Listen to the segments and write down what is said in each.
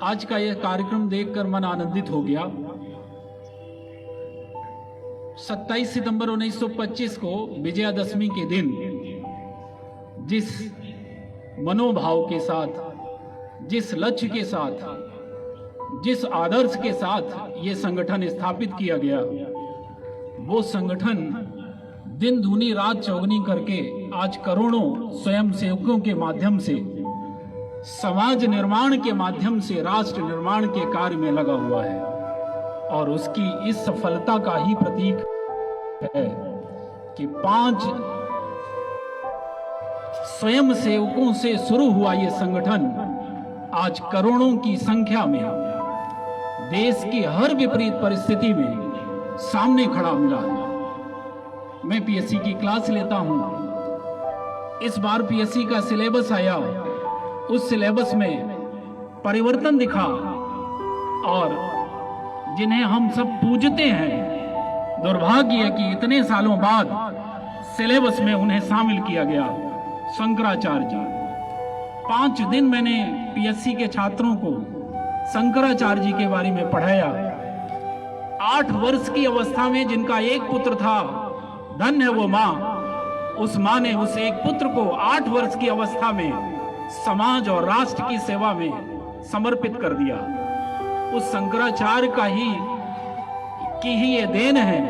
आज का यह कार्यक्रम देखकर मन आनंदित हो गया। 27 सितंबर 1925 को विजयादशमी के दिन जिस मनोभाव के साथ, जिस लक्ष्य के साथ, जिस आदर्श के साथ ये संगठन स्थापित किया गया, वो संगठन दिन दूनी रात चौगनी करके आज करोड़ों स्वयं सेवकों के माध्यम से, समाज निर्माण के माध्यम से राष्ट्र निर्माण के कार्य में लगा हुआ है। और उसकी इस सफलता का ही प्रतीक है कि 5 स्वयं सेवकों से शुरू हुआ ये संगठन आज करोड़ों की संख्या में देश की हर विपरीत परिस्थिति में सामने खड़ा मिला है। मैं पीएससी की क्लास लेता हूं। इस बार पीएससी का सिलेबस आया, उस सिलेबस में परिवर्तन दिखा और जिन्हें हम सब पूजते हैं, दुर्भाग्य है कि इतने सालों बाद सिलेबस में उन्हें शामिल किया गया। शंकराचार्य जी, 5 दिन मैंने पीएससी के छात्रों को शंकराचार्य जी के बारे में पढ़ाया। 8 वर्ष की अवस्था में जिनका एक पुत्र था, धन्य है वो माँ, उस माँ ने उस एक पुत्र को 8 वर्ष की अवस्था में समाज और राष्ट्र की सेवा में समर्पित कर दिया। उस शंकराचार्य की ही ये देन है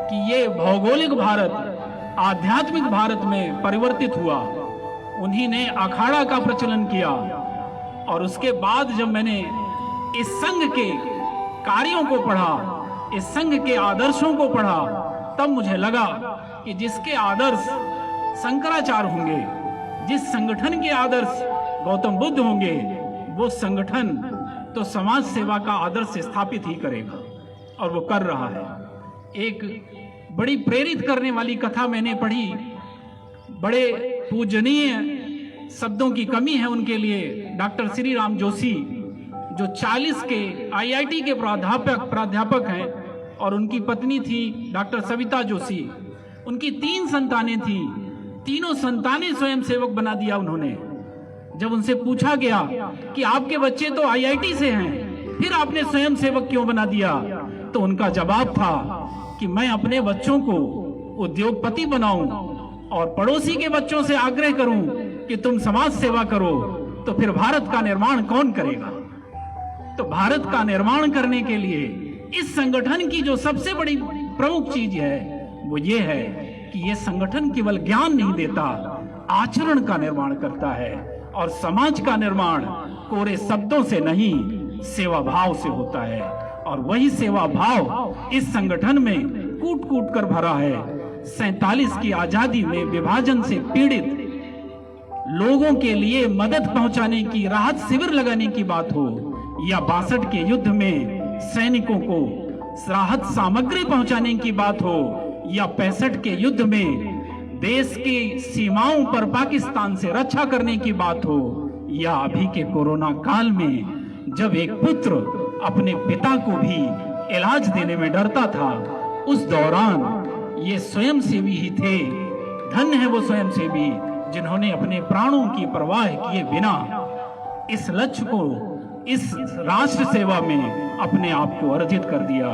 कि ये भौगोलिक भारत आध्यात्मिक भारत में परिवर्तित हुआ। उन्हीं ने अखाड़ा का प्रचलन किया और उसके बाद जब मैंने इस संघ के कार्यों को पढ़ा, इस संघ के आदर्शों को पढ़ा, तब मुझे लगा कि जिसके आदर्श शंकराचार्य होंगे, जिस संगठन के आदर्श गौतम बुद्ध होंगे, वो संगठन तो समाज सेवा का आदर्श स्थापित ही करेगा और वो कर रहा है। एक बड़ी प्रेरित करने वाली कथा मैंने पढ़ी। बड़े पूजनीय शब्दों की कमी है उनके लिए। डॉक्टर श्री राम जोशी जो 40 के आईआईटी के प्राध्यापक हैं और उनकी पत्नी थी डॉक्टर सविता जोशी। उनकी 3 संतानें थी, तीनों संतानें स्वयं सेवक बना दिया उन्होंने। जब उनसे पूछा गया कि आपके बच्चे तो आईआईटी से हैं, फिर आपने स्वयं सेवक क्यों बना दिया, तो उनका जवाब था कि मैं अपने बच्चों को उद्योगपति बनाऊं और पड़ोसी के बच्चों से आग्रह करूं कि तुम समाज सेवा करो, तो फिर भारत का निर्माण कौन करेगा। तो भारत का निर्माण करने के लिए इस संगठन की जो सबसे बड़ी प्रमुख चीज है वो ये है कि ये संगठन केवल ज्ञान नहीं देता, आचरण का निर्माण करता है। और समाज का निर्माण कोरे शब्दों से नहीं, सेवा भाव से होता है। और वही सेवा भाव इस संगठन में कूट कूट कर भरा है। 47 की आजादी में विभाजन से पीड़ित लोगों के लिए मदद पहुंचाने की, राहत शिविर लगाने की बात हो, या 62 के युद्ध में सैनिकों को राहत सामग्री पहुंचाने की बात हो, या 65 के युद्ध में देश की सीमाओं पर पाकिस्तान से रक्षा करने की बात हो, या अभी के कोरोना काल में जब एक पुत्र अपने पिता को भी इलाज देने में डरता था, उस दौरान ये स्वयंसेवी ही थे। धन्य है वो स्वयंसेवी जिन्होंने अपने प्राणों की परवाह किए बिना इस लक्ष्य को, इस राष्ट्र सेवा में अपने आप को अर्जित कर दिया,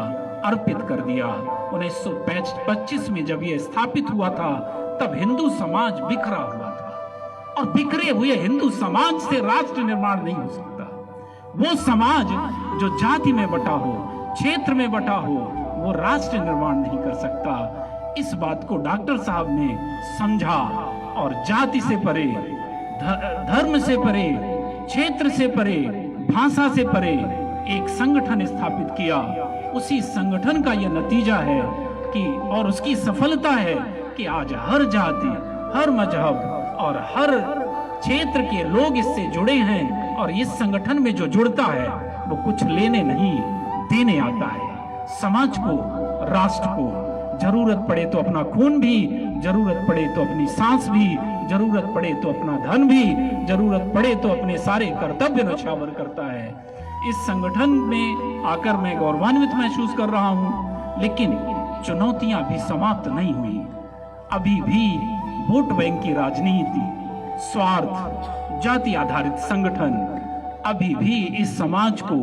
अर्पित कर दिया। 1925 में जब ये स्थापित हुआ था, तब हिंदू समाज बिखरा हुआ था और बिखरे हुए हिंदू समाज से राष्ट्र निर्माण नहीं हो सकता। वो समाज जो जाति में बटा हो, क्षेत्र में बटा हो, वो राष्ट्र निर्माण नहीं कर सकता। इस बात को डॉक्टर साहब ने समझा और जाति से परे, धर्म से परे, क्षेत्र से परे, भाषा से परे एक संगठन स्थापित किया। उसी संगठन का यह नतीजा है कि, और उसकी सफलता है कि आज हर जाति, हर मजहब और हर क्षेत्र के लोग इससे जुड़े हैं। और इस संगठन में जो जुड़ता है वो कुछ लेने नहीं, देने आता है। समाज को, राष्ट्र को, जरूरत पड़े तो अपना खून भी, जरूरत पड़े तो अपनी सांस भी, जरूरत पड़े तो अपना धन भी, जरूरत पड़े तो अपने सारे कर्तव्य न्यौछावर करता है। इस संगठन में आकर मैं गौरवान्वित महसूस कर रहा हूं, लेकिन चुनौतियां भी समाप्त नहीं हुई। अभी भी वोट बैंक की राजनीति, स्वार्थ, जाति आधारित संगठन, अभी भी इस समाज को,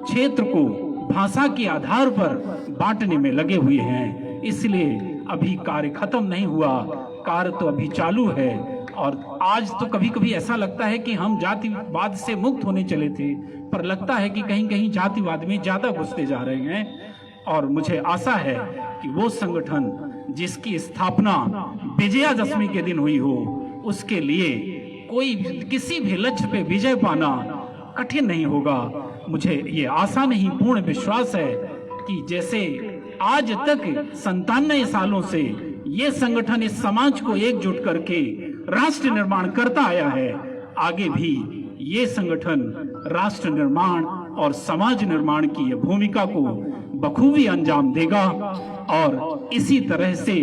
क्षेत्र को भाषा के आधार पर बांटने में लगे हुए हैं। इसलिए अभी कार्य खत्म नहीं हुआ, कार्य तो अभी चालू है। और आज तो कभी कभी ऐसा लगता है कि हम जातिवाद से मुक्त होने चले थे, पर लगता है कि कहीं कहीं जातिवाद में ज्यादा घुसते जा रहे हैं। और मुझे आशा है कि वो संगठन जिसकी स्थापना विजयादशमी के दिन हुई हो, उसके लिए कोई किसी भी लक्ष्य पे विजय पाना कठिन नहीं होगा। मुझे ये आशा नहीं, पूर्ण विश्वास है कि जैसे आज तक 97 सालों से ये संगठन इस समाज को एकजुट करके राष्ट्र निर्माण करता आया है, आगे भी ये संगठन राष्ट्र निर्माण और समाज निर्माण की ये भूमिका को बखूबी अंजाम देगा और इसी तरह से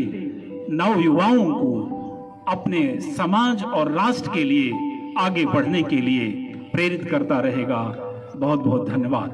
नव युवाओं को अपने समाज और राष्ट्र के लिए आगे बढ़ने के लिए प्रेरित करता रहेगा। बहुत बहुत धन्यवाद।